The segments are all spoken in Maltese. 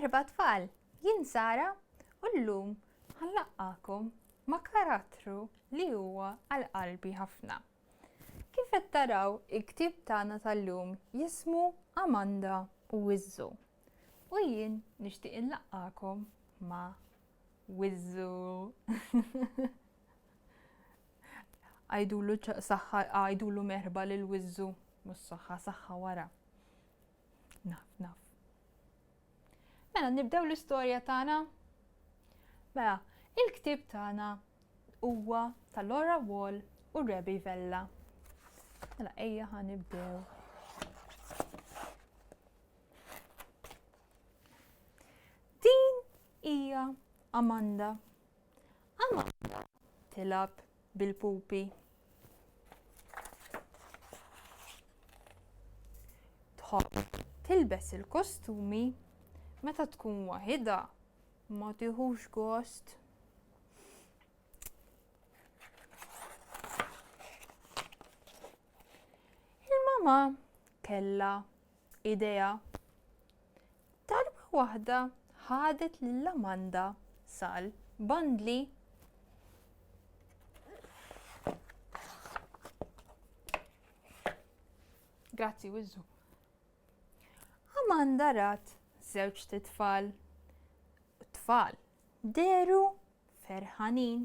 Merħba tfal, jien Sara u llum ħanlaqqakom ma' karattru li huwa għal qalbi ħafna. Kif qed taraw il-ktieb tagħna tal-lum jismu Amanda u Wizzu. U jien nixtieq inlaqqakom ma' Wizzu. Għajdulu merħba lil Wizzu, mhux saħħa wara. Naf. Mela nibdew l-istorja tagħna. Mela, il-ktieb tagħna huwa ta' Laura Wall u Rebbie Vella. Mela ejja ħanibdew. Din hija Amanda. Amanda tilab bil-pupi. Tħobb tilbes il-kostumi meta tkun waħedha ma tieħux gost. Il-mama kellha idea. Darba waħda ħadet lil Amanda sal-bandli. Grazzi, Wizzu. Amanda rat żewġ tfal deru ferħanin.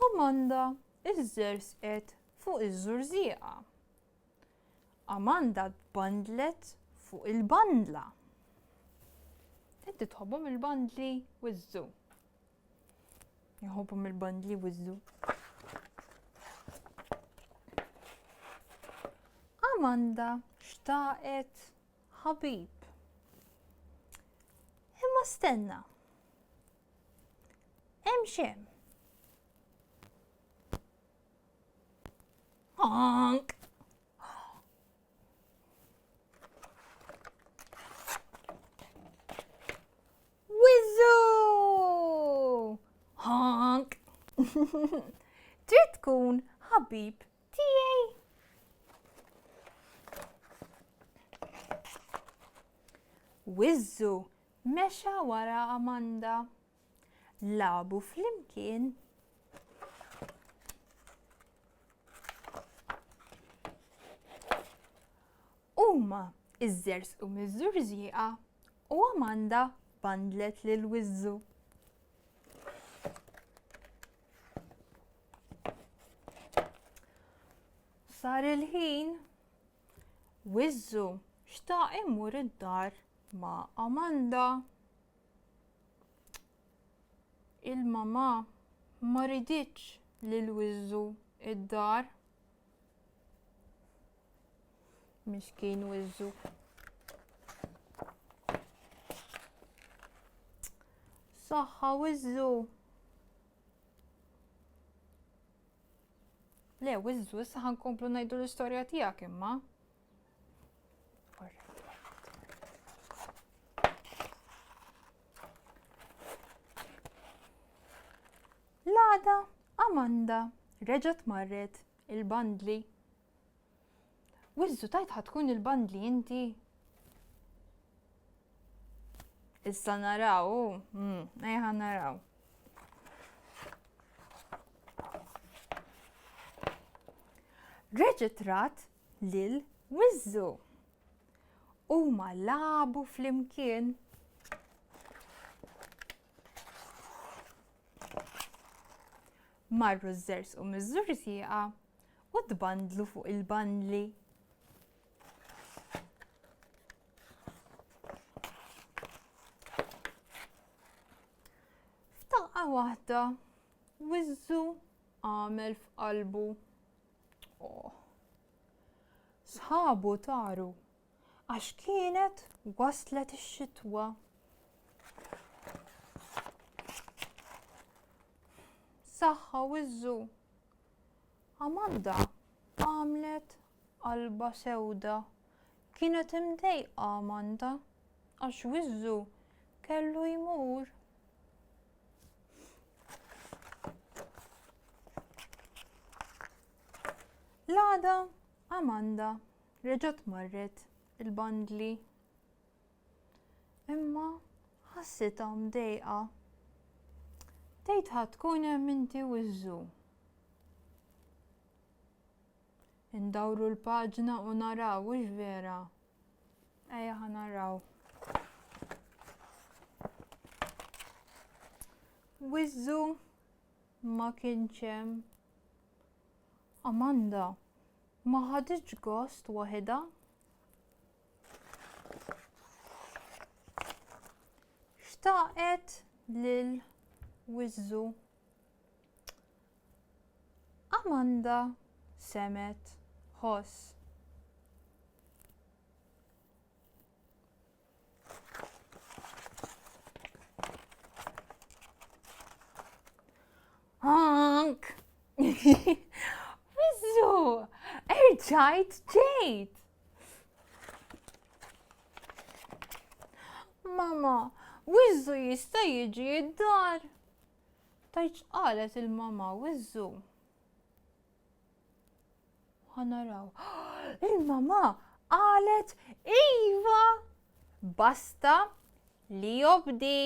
Amanda iżżersqet fuq iż-żurżieqa. Amanda tbandlet fuq il-bandla. Inti tħobbhom il-bandli, Wizzu? Jħobbhom il-bandli, Wizzu? Amanda xtaqet ħabib. Imma stenna. Hemm xemm. Honk. Wizzu! Honk. Trid tkun ħabib tiegħi. Wizzu mexa wara Amanda. Labu flimkien. Huma iżżersqu miż-żurżieqa u Amanda bandlet lil Wizzu. Sar il-ħin. Wizzu xtaq imur id-dar ma' Amanda. Il-mama ma riditx lil Wizzu id-dar. Miskien Wizzu. Saħħa Wizzu. Le, Wizzu, issa ħankomplu ngħidu l-istorja tiegħek imma. L-għada Amanda reġgħet marret il-bandli. Wizzu, tajt ħatkun il-bandli inti? Issa naraw, ejja naraw. Reġgħet rat lil Wizzu. Huma labu flimkien. Marru żżersqu miż-żurżieqa u tbandlu fuq il-bandli. F'daqqa waħda Wizzu għamel f'qalbu. Sħabu taru għax kienet waslet ix-xitwa. Saħħa Wizzu. Amanda għamlet qalba sewda. Kienet imdejqa Amanda għax Wizzu kellu jmur. L-għada Amanda reġgħet marret il-bandli. Imma ħassitha mdejqa. Tgħid ħatkun hemm inti u Wizzu. Indawru l-paġna u naraw hux vera. Ejja ħanaraw. Wizzu ma kienx hemm. Amanda ma ħaditx gost waħedha. Xtaqet lil Wizzu. Amanda semet ħoss. Honk! Wizzu! Erġajt ġejt! Mama, Wizzu jista' jiġi d-dar. Tajt qalet il-mama Wizzu. Ħanaraw. Il-mama qalet iva! Basta li jobdi.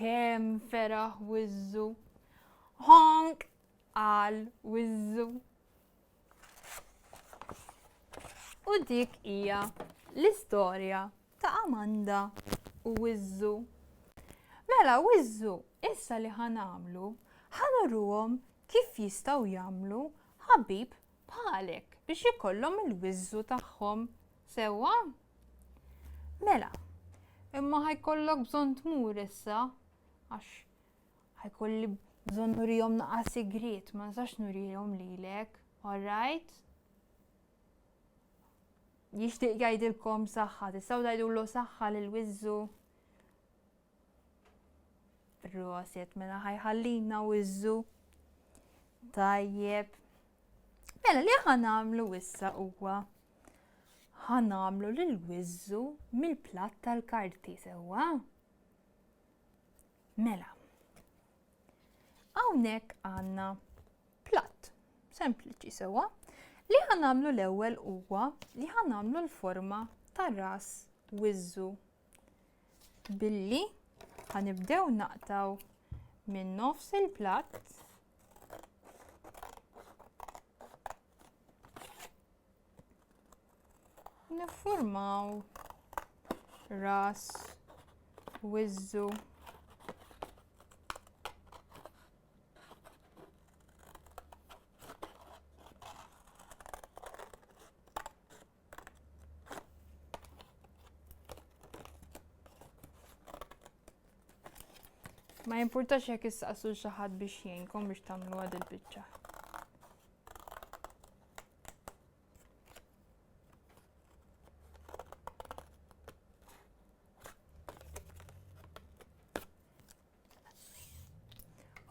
Kemm feraħ Wizzu. Honk qal Wizzu. U dik hija l-istorja ta' Amanda u Wizzu. Mela Wizzu, issa li ħanamlu, ħanurruhom kif jistgħu jagħmlu ħabib bħalek biex ikollhom il-Wizzu tagħhom sewwa. Mela, imma ħajkollok bżonn tmur issa għax ħajkolli bżonn nurihom naqa' sigriet, ma nistax nurihom lilek, alright? Jixtieq jgħidilkom saħħa, tistgħu tgħidulu saħħa lil Wizzu. Proset, mela ħajħallina Wizzu. Tajjeb. Mela li ħanamlu issa huwa ħanamlu lil Wizzu mill-platt tal-karti sewwa. Mela. Hawnhekk għandna platt sempliċi sewwa. Li ħanamlu l-ewwel huwa li ħanamlu l-forma tar-ras Wizzu. Billi ħanibdew naqtaw minn nofs il-platt niffurmaw ras Wizzu. Ma jimpurtax jekk issaqsu xi ħadd biex jgħinkom biex tagħmlu għad il-biċċa.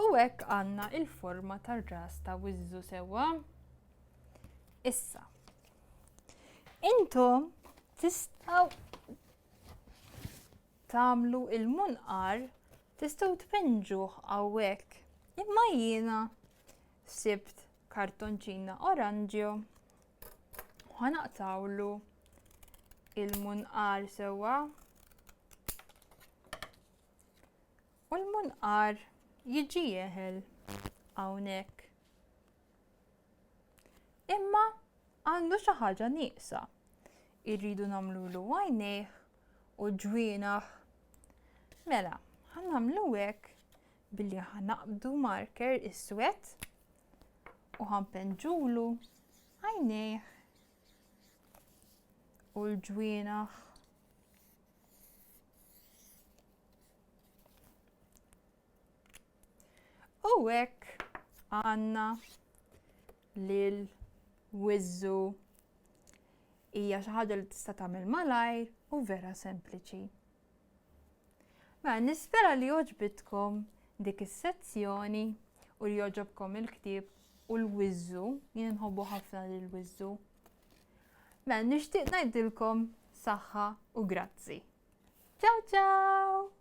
U hekk għandna il-forma tar-ras ta' Wizzu sewwa. Issa. Intom tistgħu tagħmlu il-munqar tistgħu tpinġuh hawnhekk. Imma jiena sibt kartonċina oranġjo u ħanaqtawlu il-munqar sewwa. U l-munqar jiġi jeħel hawnhekk. Imma għandu xi ħaġa nieqsa. Irridu nagħmlulu għajnejh u ġwienaħ. Mela, ħannagħmlu hekk billi ħanaqbdu marker iswed u ħanpenġulu għajnejh u l-ġwienaħ. U hekk għandna lil Wizzu. Hija xi ħaġa li tista' tagħmel malajr u vera sempliċi. Ma nispera li jogħġbitkom dik is-sezzjoni u li jogħġobkom il-ktieb u l-Wizzu. Jien inħobbu ħafna lil Wizzu. Ma nixtieq ngħidilkom saħħa u grazzi. Ciao ciao!